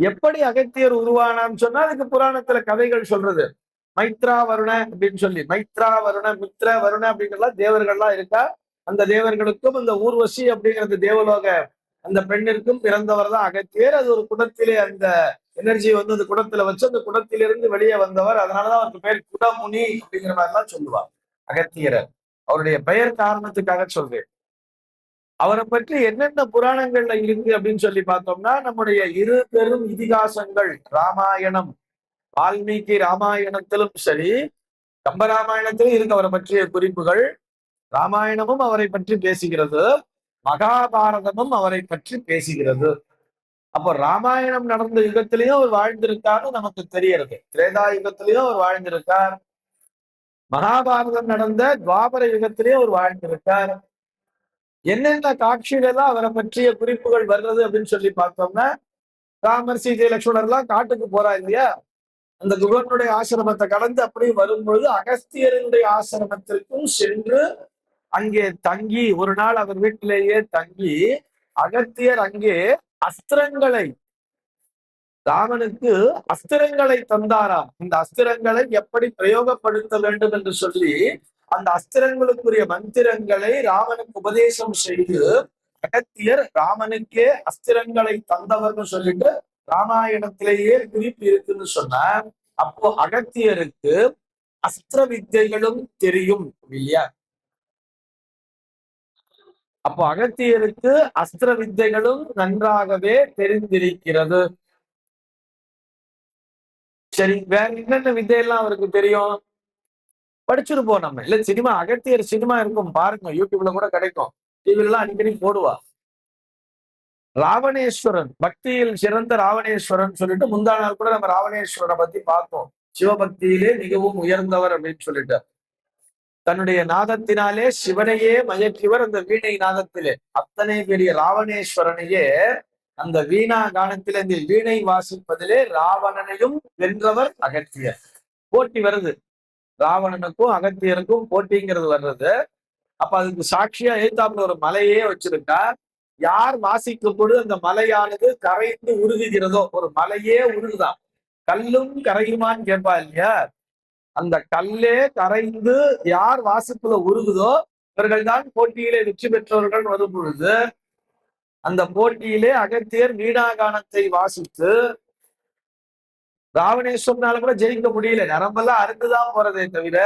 எப்படி அகத்தியர் உருவானான்னு சொன்னா அதுக்கு புராணத்துல கதைகள் சொல்றது. மைத்ரா வருண அப்படின்னு சொல்லி, மைத்ரா வருண, மித்ர வருண அப்படிங்கறலாம் தேவர்கள்லாம் இருக்கா. அந்த தேவர்களுக்கும் இந்த ஊர்வசி அப்படிங்கிறது தேவலோக அந்த பெண்ணிற்கும் பிறந்தவர் தான் அகத்தியர். அது ஒரு குடத்திலே அந்த எனர்ஜியை வந்து அந்த குடத்துல வச்சு அந்த குடத்திலிருந்து வெளியே வந்தவர். அதனாலதான் அவருக்கு பேர் குடமுனி அப்படிங்கிற மாதிரிலாம் சொல்லுவார் அகத்தியரை. அவருடைய பெயர் காரணத்துக்காக சொல்றேன். அவரை பற்றி என்னென்ன புராணங்கள்ல இருக்கு அப்படின்னு சொல்லி பார்த்தோம்னா, நம்முடைய இரு பெரும் இதிகாசங்கள் ராமாயணம், வால்மீகி ராமாயணத்திலும் சரி, கம்பராமாயணத்திலும் இருக்கு அவரை பற்றிய குறிப்புகள். ராமாயணமும் அவரை பற்றி பேசுகிறது, மகாபாரதமும் அவரை பற்றி பேசுகிறது. அப்போ ராமாயணம் நடந்த யுகத்திலையும் அவர் வாழ்ந்திருக்காருன்னு நமக்கு தெரியறது. திரேதா யுகத்திலையும் அவர் வாழ்ந்திருக்கார். மகாபாரதம் நடந்த துவாபர யுகத்திலேயே அவர் வாழ்ந்திருக்கார். என்னென்ன காட்சிகளெல்லாம் அவரை பற்றிய குறிப்புகள் வர்றது அப்படின்னு சொல்லி பார்த்தோம்னா, ராமர் சீதை லட்சுமணர் எல்லாம் காட்டுக்கு போறா இல்லையா, அந்த குகனுடைய ஆசிரமத்தை கடந்து அப்படியே வரும்பொழுது அகஸ்தியருடைய ஆசிரமத்திற்கும் சென்று அங்கே தங்கி ஒரு நாள் அவர் வீட்டிலேயே தங்கி அகத்தியர் அங்கே அஸ்திரங்களை ராமனுக்கு அஸ்திரங்களை தந்தாராம். இந்த அஸ்திரங்களை எப்படி பிரயோகப்படுத்த வேண்டும் என்று சொல்லி அந்த அஸ்திரங்களுக்குரிய மந்திரங்களை ராமனுக்கு உபதேசம் செய்து அகத்தியர் ராமனுக்கே அஸ்திரங்களை தந்தவர்னு சொல்லிட்டு ராமாயணத்திலேயே குறிப்பு இருக்குன்னு சொன்னார். அப்போ அகத்தியருக்கு அஸ்திர வித்தைகளும் தெரியும் இல்லையா. அப்போ அகத்தியருக்கு அஸ்திர வித்தைகளும் நன்றாகவே தெரிந்திருக்கிறது. சரி, வேற என்னென்ன வித்தையெல்லாம் அவருக்கு தெரியும் படிச்சிருப்போம் நம்ம. இல்ல சினிமா, அகத்தியர் சினிமா இருக்கும் பாருங்க, யூடியூப்ல கூட கிடைக்கும், டிவில எல்லாம் அடிக்கடி போடுவா. ராவணேஸ்வரன், பக்தியில் சிறந்த ராவணேஸ்வரன் சொல்லிட்டு முந்தா நாள் கூட நம்ம ராவணேஸ்வரனை பத்தி பார்த்தோம். சிவபக்தியிலே மிகவும் உயர்ந்தவர் அப்படின்னு சொல்லிட்டு தன்னுடைய நாதத்தினாலே சிவனையே மயக்கியவர். அந்த வீணை நாதத்திலே அத்தனை பெரிய ராவணேஸ்வரனையே அந்த வீணா கானத்திலே இந்த வீணை வாசிப்பதிலே ராவணனையும் வென்றவர் அகத்தியர். போட்டி வருது, ராவணனுக்கும் அகத்தியருக்கும் போட்டிங்கிறது வர்றது. அப்ப அதுக்கு சாட்சியா எழுத்தாப்புல ஒரு மலையே வச்சிருக்கா. யார் வாசிக்கும் பொழுது அந்த மலையானது கரைந்து உருகுகிறதோ, ஒரு மலையே உருகுதான், கல்லும் கரையுமான்னு கேட்பா இல்லையா, அந்த கல்லே கரைந்து யார் வாசிப்புல உருகுதோ இவர்கள் தான் போட்டியிலே வெற்றி பெற்றவர்கள் வரும் பொழுது அந்த போட்டியிலே அகத்தியர் வீணாகானத்தை வாசித்து ராவணேஸ்வரனால கூட ஜெயிக்க முடியல, நரம்பெல்லாம் அறுந்துதான் போறதே தவிர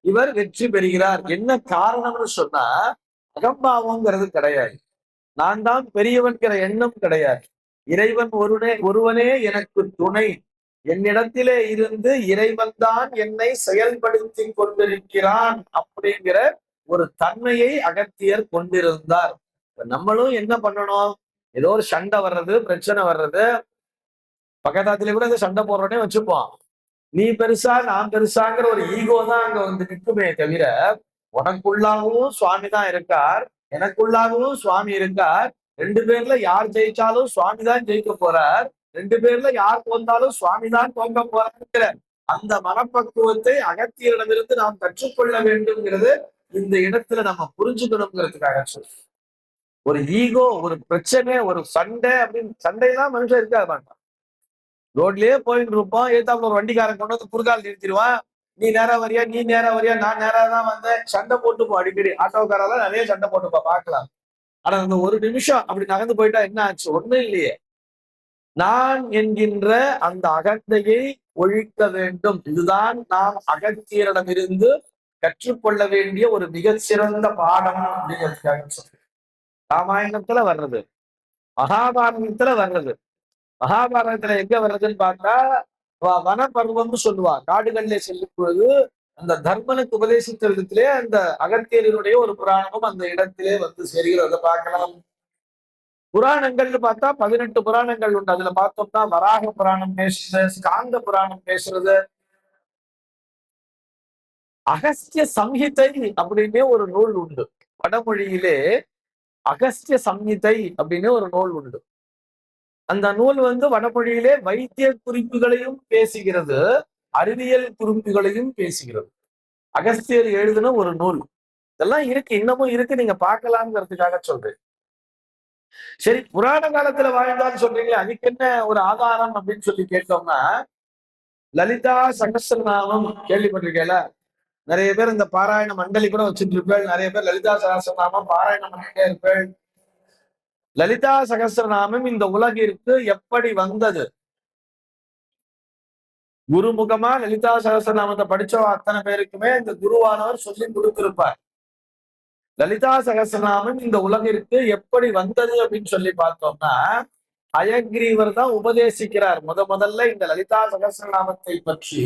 இவர் வெற்றி பெறுகிறார். என்ன காரணம்னு சொன்னா அகம்பாவம்ங்கிறது கிடையாது, நான் தான் பெரியவன்கிற எண்ணம் கிடையாது. இறைவன் ஒருவனே எனக்கு துணை, என்னிடத்திலே இருந்து இறைவன் தான் என்னை செயல்படுத்தி கொண்டிருக்கிறான் அப்படிங்கிற ஒரு தன்மையை அகத்தியர் கொண்டிருந்தார். நம்மளும் என்ன பண்ணணும், ஏதோ ஒரு சண்டை வர்றது, பிரச்சனை வர்றது, பக்கத்தாத்திலே கூட இந்த சண்டை போடுறோன்னே வச்சுப்போம், நீ பெருசா நான் பெருசாங்கிற ஒரு ஈகோ தான் அங்க வந்து நிற்குமே தவிர உனக்குள்ளாகவும் சுவாமி தான் இருக்கார், எனக்குள்ளாகவும் சுவாமி இருக்கார், ரெண்டு பேர்ல யார் ஜெயிச்சாலும் சுவாமி தான் ஜெயிக்க போறார், ரெண்டு பேர்ல யார் தோந்தாலும் சுவாமி தான் தோங்க போறாங்கிற அந்த மனப்பக்குவத்தை அகத்தியரிடமிருந்து நாம் கற்றுக்கொள்ள வேண்டும்ங்கிறது இந்த இடத்துல நம்ம புரிஞ்சுக்கணுங்கிறதுக்காக சொல்றோம். ஒரு ஈகோ, ஒரு பிரச்சனை, ஒரு சண்டை அப்படின்னு சண்டைதான் மனுஷன் இருக்காது மாட்டான். ரோட்லயே போயிட்டு இருப்போம், ஏத்தாப்புல ஒரு வண்டிக்காரன் கொண்டு வந்து குறுக்கால் நிறுத்திடுவான், நீ நேரா வரியா நீ நேரா வரியா நான் நேரா தான் வந்தேன், சண்டை போட்டுப்போம். அடிக்கடி ஆட்டோக்காரெல்லாம் நிறைய சண்டை போட்டுப்பா பார்க்கலாம். ஆனா அந்த ஒரு நிமிஷம் அப்படி நகர்ந்து போயிட்டா என்ன ஆச்சு, ஒண்ணும் இல்லையே. நான் என்கின்ற அந்த அகந்தையை ஒழிக்க வேண்டும். இதுதான் நாம் அகத்தியரிடமிருந்து கற்றுக்கொள்ள வேண்டிய ஒரு மிக சிறந்த பாடம் அப்படிங்கிறதுக்காக சொல்றேன். ராமாயணத்துல வர்றது, மகாபாரதத்துல வர்றது. மகாபாரதத்துல எங்க வர்றதுன்னு பார்த்தா வனப்பருவம்னு சொல்லுவா, காடுகளிலே செல்லும் பொழுது அந்த தர்மனுக்கு உபதேசித்த விதத்திலே அந்த அகத்தியரினுடைய ஒரு புராணமும் அந்த இடத்திலே வந்து சேர்கிறத பார்க்கலாம். புராணங்கள்னு பார்த்தா 18 புராணங்கள் உண்டு. அதுல பார்த்தோம்னா வராக புராணம் பேசுறது, ஸ்காந்த புராணம் பேசுறது, அகஸ்திய சம்ஹிதை அப்படின்னே ஒரு நூல் உண்டு. வடமொழியிலே அகஸ்திய சம்ஹிதை அப்படின்னு ஒரு நூல் உண்டு. அந்த நூல் வந்து வடமொழியிலே வைத்திய குறிப்புகளையும் பேசுகிறது, அறிவியல் குறிப்புகளையும் பேசுகிறது. அகஸ்தியர் எழுதின ஒரு நூல். இதெல்லாம் இருக்கு, இன்னமும் இருக்கு, நீங்க பார்க்கலாம்ங்கிறதுக்காக சொல்றேன். சரி, புராண காலத்துல வாழ்ந்தான்னு சொல்றீங்களே, அதுக்கு என்ன ஒரு ஆதாரம் அப்படின்னு சொல்லி கேட்டோம்னா, லலிதா சகஸ்ரநாமம் கேள்விப்பட்டிருக்கேல? நிறைய பேர் இந்த பாராயண மண்டலி கூட வச்சுட்டு இருப்பேன். நிறைய பேர் லலிதா சகஸ்ரநாமம் பாராயணம் பண்ணிட்டே இருப்பேன். லலிதா சகஸ்ரநாமம் இந்த உலகிற்கு எப்படி வந்தது? குருமுகமா லலிதா சகஸ்ரநாமத்தை படிச்ச அத்தனை பேருக்குமே இந்த குருவானவர் சொல்லி கொடுத்திருப்பார். லலிதா சகஸ்ரநாமம் இந்த உலகிற்கு எப்படி வந்தது அப்படின்னு சொல்லி பார்த்தோம்னா, ஹயக்ரீவர் தான் உபதேசிக்கிறார். முதல்ல இந்த லலிதா சகஸ்ரநாமத்தை பற்றி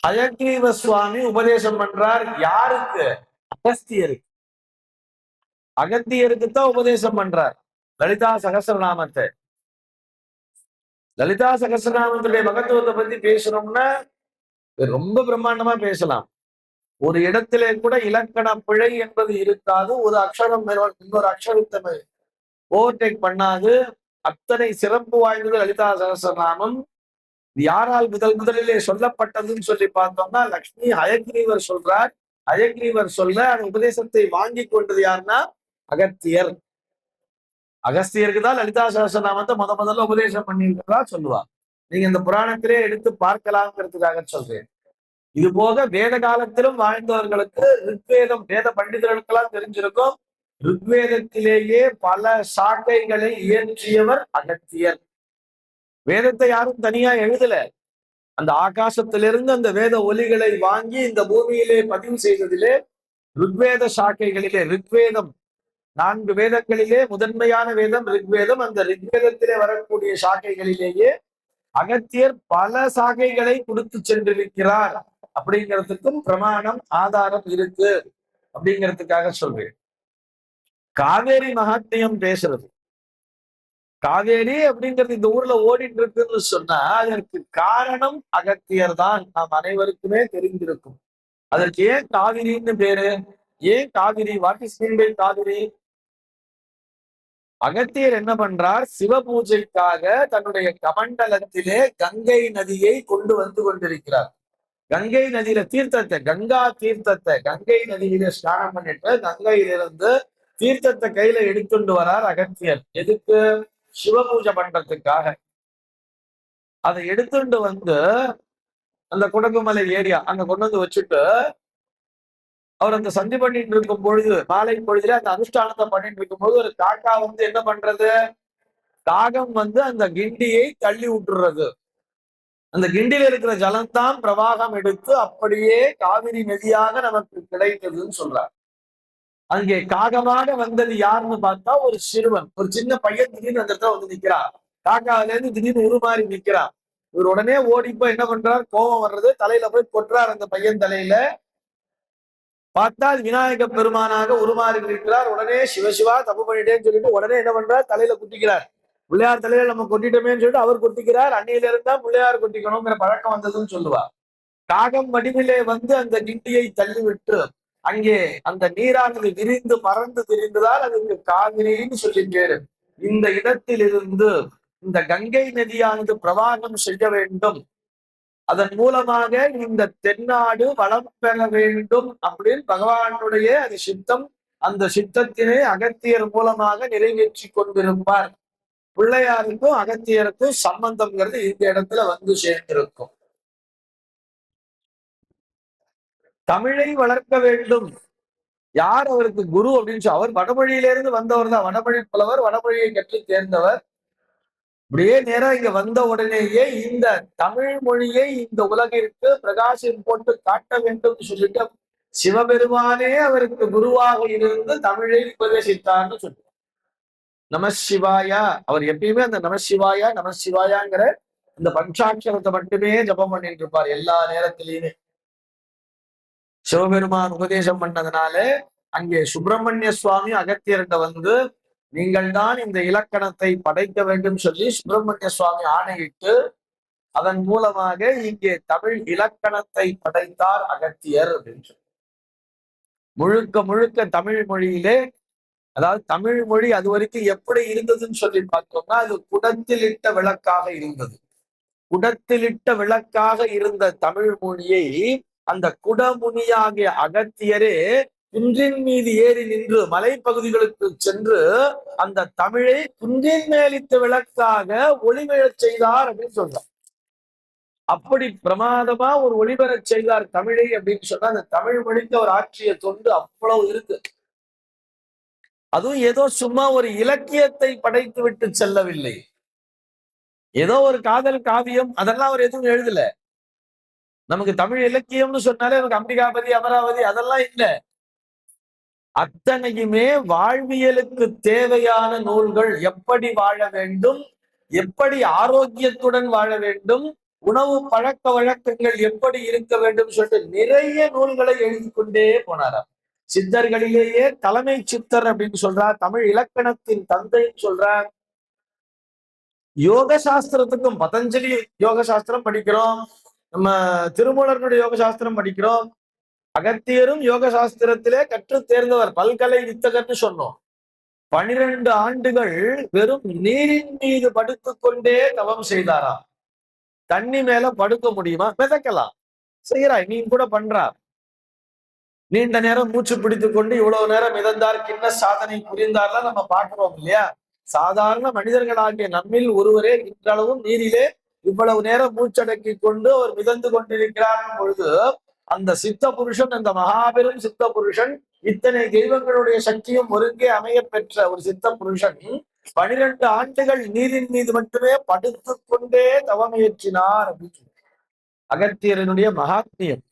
ஹயக்ரீவ சுவாமி உபதேசம் பண்றார். யாருக்கு? அகஸ்தியருக்கு. அகத்தியருக்கு தான் உபதேசம் பண்றார் லலிதா சகஸ்ரநாமத்தை. லலிதா சகஸ்ரநாமத்துடைய மகத்துவத்தை பத்தி பேசணும்னா ரொம்ப பிரம்மாண்டமா பேசலாம். ஒரு இடத்திலே கூட இலக்கண பிழை என்பது இருக்காது. ஒரு அக்ஷரம் இன்னொரு அக்ஷரத்தை ஓவர்டேக் பண்ணாது. அத்தனை சிறப்பு வாய்ந்தது லலிதா சகஸ்ரநாமம். யாரால் முதலிலே சொல்லப்பட்டதுன்னு சொல்லி பார்த்தோம்னா, லக்ஷ்மி ஹயக்ரீவர் சொல்றார். ஹயக்ரீவர் சொல்ல அந்த உபதேசத்தை வாங்கி கொண்டது யாருன்னா அகத்தியர். அகஸ்தியருக்கு தான் லலிதா சகஸ்ரநாமத்தை முதல்ல உபதேசம் பண்ணியிருக்கிறதா சொல்லுவார். நீங்க இந்த புராணத்திலே எடுத்து பார்க்கலாம்ங்கிறதுக்காக சொல்றேன். இது போக வேத காலத்திலும் வாழ்ந்தவர்களுக்கு ரிக்வேதம் வேத பண்டிதர்களுக்கெல்லாம் தெரிஞ்சிருக்கும். ரிக்வேதத்திலேயே பல சாக்கைகளை இயற்றியவர் அகத்தியர். வேதத்தை யாரும் தனியா எழுதல. அந்த ஆகாசத்திலிருந்து அந்த வேத ஒலிகளை வாங்கி இந்த பூமியிலே பதிவு செய்ததிலே ருக்வேத சாக்கைகளிலே, ரிக்வேதம் 4 வேதங்களிலே முதன்மையான வேதம் ரிக்வேதம். அந்த ரிக்வேதத்திலே வரக்கூடிய சாக்கைகளிலேயே அகத்தியர் பல சாகைகளை கொடுத்து சென்றிருக்கிறார் அப்படிங்கிறதுக்கும் பிரமாணம் ஆதாரம் இருக்கு அப்படிங்கிறதுக்காக சொல்றேன். காவேரி மகாத்மியம் பேசுறது, காவேரி அப்படிங்கிறது இந்த ஊர்ல ஓடிட்டு இருக்குன்னு சொன்னா அதற்கு காரணம் அகத்தியர் தான். நாம் அனைவருக்குமே தெரிந்திருக்கும். அதற்கு ஏன் காவிரின்னு பேரு? ஏன் Kaveri? What is mean by Kaveri? Agathiyar என்ன பண்றார்? சிவ பூஜைக்காக தன்னுடைய கமண்டலத்திலே கங்கை நதியை கொண்டு வந்து கொண்டிருக்கிறார். கங்கை நதியில தீர்த்தத்தை, கங்கா தீர்த்தத்தை கங்கை நதியில ஸ்நானம் பண்ணிட்டு கங்கையிலிருந்து தீர்த்தத்தை கையில எடுத்துட்டு வரார் அகத்தியர். எதுக்கு? சிவ பூஜை பண்றதுக்காக. அதை எடுத்துட்டு வந்து அந்த குடகுமலை ஏரியா அங்க கொண்டு வந்து வச்சுட்டு அவர் அந்த சந்தி பண்ணிட்டு இருக்கும் பொழுது, மாலை பொழுதுல அந்த அனுஷ்டானத்தை பண்ணிட்டு இருக்கும் போது ஒரு காக்கா வந்து என்ன பண்றது? காகம் வந்து அந்த கிண்டியை தள்ளி விட்டுறது. அந்த கிண்டியில இருக்கிற ஜலம்தான் பிரவாகம் எடுத்து அப்படியே காவிரி நதியாக நமக்கு கிடைத்ததுன்னு சொல்றார். அங்கே காகமாக வந்தது யாருன்னு பார்த்தா ஒரு சிறுவன், ஒரு சின்ன பையன் திடீர்னு அந்த இடத்துல வந்து நிக்கிறான். காக்காவில இருந்து திடீர்னு உருமாறி நிக்கிறான். இவர் உடனே ஓடிப்போ என்ன பண்றார்? கோபம் வர்றது, தலையில போய் கொட்டுறார் அந்த பையன் தலையில. பார்த்தால் விநாயக பெருமானாக உருமாறி இருக்கிறார். உடனே சிவசிவா தப்பு பண்ணிட்டேன்னு சொல்லிட்டு உடனே என்ன பண்றார்? தலையில குட்டிக்கிறார். பிள்ளையார் தலையில நம்ம கொட்டிட்டோமேன்னு சொல்லிட்டு அவர் கொட்டிக்கிறார். அன்னையில இருந்தா பிள்ளையார் கொட்டிக்கணுங்கிற பழக்கம் வந்ததுன்னு சொல்லுவார். காகம் வடிவிலே வந்து அந்த கிண்டியை தள்ளிவிட்டு அங்கே அந்த நீரானது விரிந்து பறந்து திரிந்ததால் அதுக்கு காவிரின்னு சொல்லி பேரு. இந்த இடத்திலிருந்து இந்த கங்கை நதியானது பிரவாகம் செய்ய வேண்டும், அதன் மூலமாக இந்த தென்னாடு வளம் பெற வேண்டும் அப்படின்னு பகவானுடைய அது சித்தம். அந்த சித்தத்தினை அகத்தியர் மூலமாக நிறைவேற்றி கொண்டிருப்பார். பிள்ளையாருக்கும் அகத்தியருக்கும் சம்பந்தம்ங்கிறது இந்த இடத்துல வந்து சேர்ந்திருக்கும். தமிழை வளர்க்க வேண்டும். யார் அவருக்கு குரு அப்படின்னு அவர் வடமொழியிலிருந்து வந்தவர் தான். வடமொழி புலவர், வடமொழியை கற்று தேர்ந்தவர். அப்படியே நேரா இங்க வந்த உடனேயே இந்த தமிழ் மொழியை இந்த உலகிற்கு பிரகாசம் போட்டு காட்ட வேண்டும் சொல்லிட்டு சிவபெருமானே அவருக்கு குருவாக இருந்து தமிழை உபதேசித்தார்னு சொல்லுவார். நமசிவாயா. அவர் எப்பயுமே அந்த நமசிவாயா நமசிவாயாங்கிற இந்த பஞ்சாட்சரத்தை மட்டுமே ஜபம் பண்ணிட்டு இருப்பார் எல்லா நேரத்திலையுமே. சிவபெருமான் உபதேசம் பண்ணதுனால அங்கே சுப்பிரமணிய சுவாமி அகத்தியர்கிட்ட வந்து நீங்கள் தான் இந்த இலக்கணத்தை படைக்க வேண்டும் சொல்லி சுப்பிரமணிய சுவாமி ஆணையிட்டு அதன் மூலமாக இங்கே தமிழ் இலக்கணத்தை படைத்தார் அகத்தியர் அப்படின்னு சொல்லி. முழுக்க முழுக்க தமிழ் மொழியிலே, அதாவது தமிழ் மொழி அது வரைக்கும் எப்படி இருந்ததுன்னு சொல்லி பார்த்தோம்னா அது குடத்திலிட்ட விளக்காக இருந்தது. குடத்திலிட்ட விளக்காக இருந்த தமிழ் மொழியை அந்த குடமுனியாகிய அகத்தியரே குன்றின் மீது ஏறி நின்று மலைப்பகுதிகளுக்கு சென்று அந்த தமிழை குன்றின் மேலித்த விளக்காக ஒளிபெறச் செய்தார் அப்படின்னு சொல்றார். அப்படி பிரமாதமா ஒரு ஒளிபெறச் செய்தார் தமிழை அப்படின்னு சொன்னா அந்த தமிழ் மொழிக்கு அவர் ஆற்றிய தொண்டு அவ்வளவு இருக்கு. அதுவும் ஏதோ சும்மா ஒரு இலக்கியத்தை படைத்து விட்டு செல்லவில்லை. ஏதோ ஒரு காதல் காவியம் அதெல்லாம் அவர் எதுவும் எழுதல. நமக்கு தமிழ் இலக்கியம்னு சொன்னாலே நமக்கு அம்பிகாபதி, அமராவதி அதெல்லாம் இல்லை. அத்தனையுமே வாழ்வியலுக்கு தேவையான நூல்கள். எப்படி வாழ வேண்டும், எப்படி ஆரோக்கியத்துடன் வாழ வேண்டும், உணவு பழக்க வழக்கங்கள் எப்படி இருக்க வேண்டும் சொல்லிட்டு நிறைய நூல்களை எழுதி கொண்டே போனாராம். சித்தர்களிலேயே தலைமை சித்தர் அப்படின்னு சொல்றார். தமிழ் இலக்கணத்தின் தந்தைன்னு சொல்றார். யோக சாஸ்திரத்துக்கும் பதஞ்சலி யோக சாஸ்திரம் படிக்கிறோம், நம்ம திருமூலர்களுடைய யோக சாஸ்திரம் படிக்கிறோம். அகத்தியரும் யோக சாஸ்திரத்திலே கற்று தேர்ந்தவர், பல்கலை வித்தகர்னு சொன்னோம். 12 ஆண்டுகள் வெறும் நீரின் மீது படுத்துக் கொண்டே தவம் செய்தாராம். தண்ணி மேல படுக்க முடியுமா? மிதக்கலாம், செய்யறாய், நீ கூட பண்றார். நீண்ட நேரம் மூச்சு பிடித்துக் கொண்டு இவ்வளவு நேரம் மிதந்தார், கிண்ண சாதனை புரிந்தார்லாம் நம்ம பார்க்கிறோம் இல்லையா? சாதாரண மனிதர்களாகிய நம்மில் ஒருவரே இன்றளவும் நீரிலே இவ்வளவு நேரம் மூச்சடக்கி கொண்டு அவர் மிதந்து கொண்டிருக்கிறார் பொழுது, அந்த சித்த புருஷன், அந்த மகாபெரும் சித்த புருஷன், இத்தனை தெய்வங்களுடைய சக்தியும் ஒருங்கே அமைய பெற்ற ஒரு சித்த புருஷன் 12 ஆண்டுகள் நீரின் மீது மட்டுமே படுத்துக் கொண்டே தவம் இயற்றினார் அப்படின்னு அகத்தியரனுடைய மகாத்மியம்.